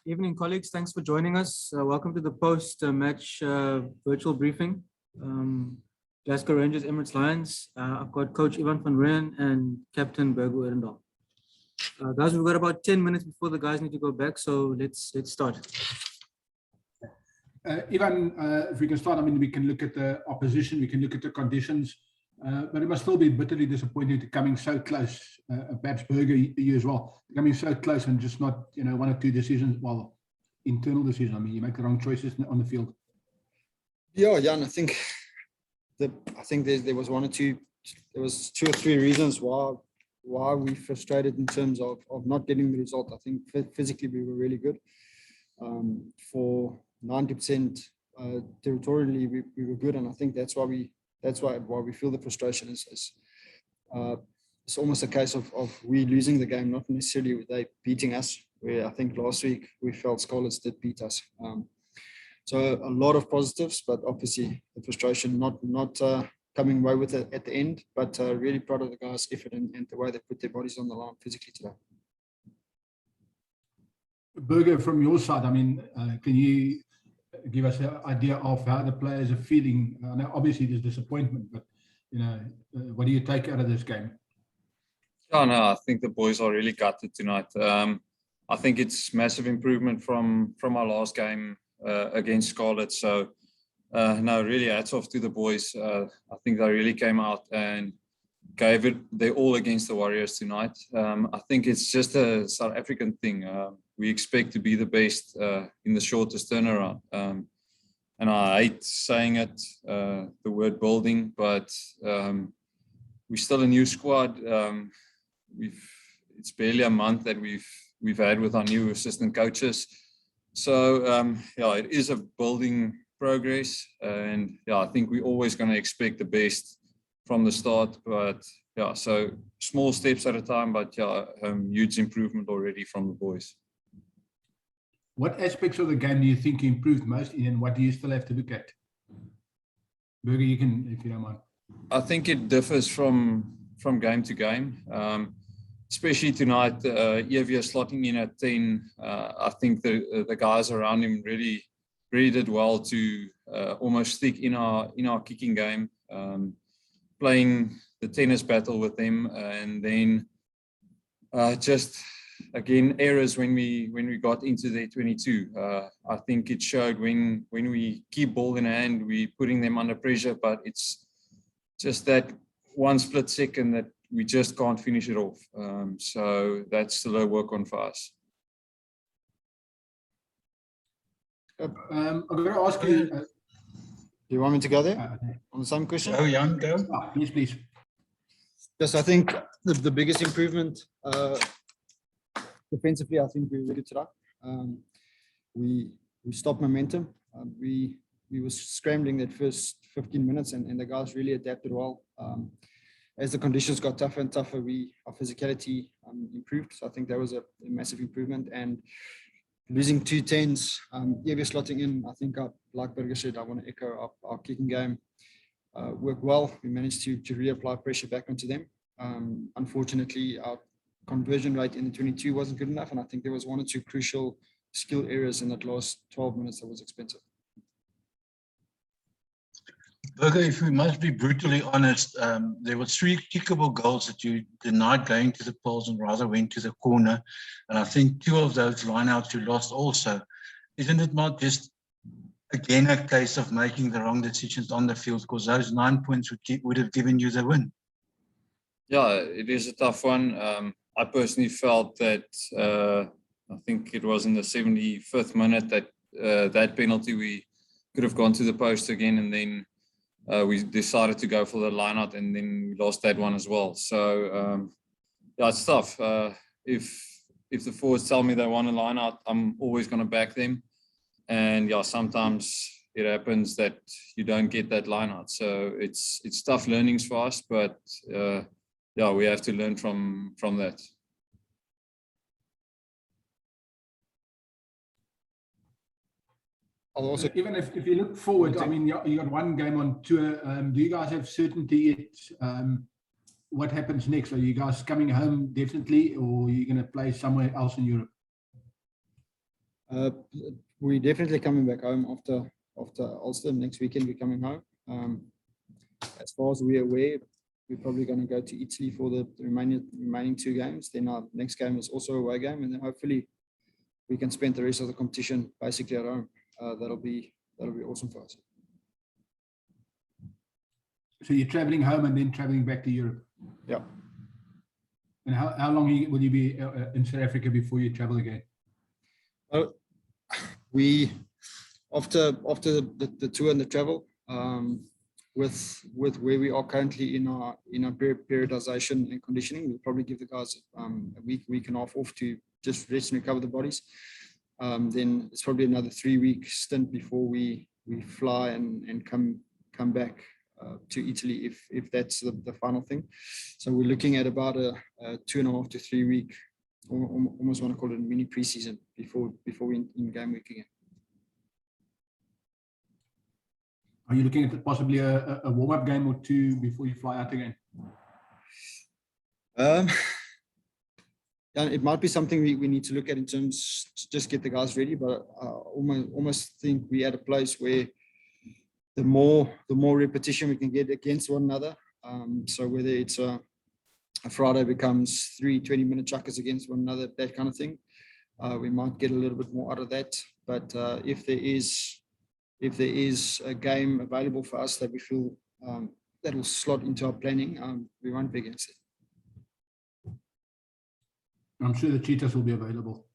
Evening, colleagues. Thanks for joining us. Welcome to the post-match virtual briefing. Glasgow Rangers, Emirates Lions. I've got Coach Ivan van Rooyen and Captain Burger Odendaal. Guys, we've got about 10 minutes before the guys need to go back, so let's start. Ivan, if we can start, I mean, we can look at the opposition, we can look at the conditions, but it must still be bitterly disappointing to coming so close, perhaps Burger, you as well, coming so close and just not, one or two decisions, well, internal decisions. I mean, you make the wrong choices on the field. Yeah, Jan, I think there was two or three reasons why we frustrated in terms of not getting the result. I think physically we were really good. For 90% territorially we were good, and I think that's why we feel the frustration is it's almost a case of we losing the game, not necessarily they beating us, where I think last week we felt Scarlets did beat us. So a lot of positives, but obviously the frustration not coming away with it at the end, but really proud of the guys' effort and the way they put their bodies on the line physically today. Burger, from your side, I mean, can you give us an idea of how the players are feeling? Now, obviously there's disappointment, but what do you take out of this game? Oh no, I think the boys are really gutted tonight. I think it's massive improvement from our last game against Scarlet. So no, really hats off to the boys. I think they really came out and gave it their all against the Warriors tonight. I think it's just a South African thing. We expect to be the best in the shortest turnaround. And I hate saying it, the word building, but we're still a new squad. It's barely a month that we've had with our new assistant coaches. So yeah, it is a building progress, and yeah, I think we're always going to expect the best from the start. But yeah, so small steps at a time, but yeah, huge improvement already from the boys. What aspects of the game do you think you improved most in, and what do you still have to look at? Burger, you can, if you don't mind. I think it differs from game to game. Especially tonight, Evia slotting in at 10. I think the guys around him really did well to almost stick in our kicking game, playing the tennis battle with them, and then just again errors when we got into their 22. I think it showed when we keep ball in hand, we putting them under pressure, but it's just that one split second that we just can't finish it off. So that's still a work on for us. I'm going to ask you. Do you want me to go there on the same question? Oh, Jan, go. Yes, please. Yes, I think the biggest improvement defensively, I think we were good today. We stopped momentum. We were scrambling that first 15 minutes, and the guys really adapted well. As the conditions got tougher and tougher, our physicality improved. So I think that was a massive improvement. And losing 2 10s, Evia slotting in, I think, like Burger said, I want to echo our kicking game worked well. We managed to reapply pressure back onto them. Unfortunately, our conversion rate in the 22 wasn't good enough, and I think there was 1 or 2 crucial skill areas in that last 12 minutes that was expensive. Burger, if we must be brutally honest, there were 3 kickable goals that you denied going to the poles and rather went to the corner. And I think 2 of those lineouts you lost also. Isn't it not just, again, a case of making the wrong decisions on the field, because those 9 points would have given you the win? Yeah, it is a tough one. I personally felt that, I think it was in the 75th minute that that penalty, we could have gone to the post again, and then we decided to go for the line-out, and then we lost that one as well. So yeah, it's tough. If the forwards tell me they want a line-out, I'm always going to back them. And yeah, sometimes it happens that you don't get that line-out. So it's tough learnings for us, but yeah, we have to learn from that. Also, even if you look forward, I mean, you got 1 game on tour. Do you guys have certainty yet what happens next? Are you guys coming home definitely, or are you going to play somewhere else in Europe? We're definitely coming back home after Ulster. Next weekend we're coming home. As far as we're aware, we're probably going to go to Italy for the remaining 2 games. Then our next game is also a away game, and then hopefully we can spend the rest of the competition basically at home. That'll be awesome for us. So you're traveling home and then traveling back to Europe. Yeah. And how long will you be in South Africa before you travel again? We after the tour and the travel, with where we are currently in our periodization and conditioning, we'll probably give the guys a week and a half off to just rest and recover the bodies. Then it's probably another 3-week stint before we fly and come back to Italy if that's the final thing. So we're looking at about a 2.5 to 3 week, almost want to call it a mini preseason before we in game week again. Are you looking at possibly a warm-up game or 2 before you fly out again? It might be something we need to look at in terms to just get the guys ready, but I almost think we're at a place where the more repetition we can get against one another. So whether it's a Friday becomes 3 20-minute chuckers against one another, that kind of thing, we might get a little bit more out of that. But if there is a game available for us that we feel that will slot into our planning, we won't be against it. I'm sure the Cheetahs will be available.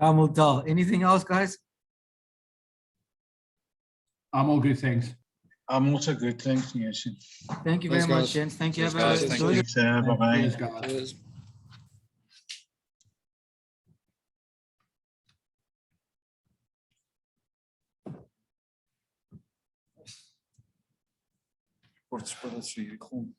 Time will tell. Anything else, guys? I'm all good, thanks. I'm also good. Thanks, Nielsen. Thank you very Thanks, much, guys. gents. Thank you. Cheers, Have a guys. Thank enjoy you. the- Bye-bye. Cheers, guys. Cheers. Kort spulletjie hier kom.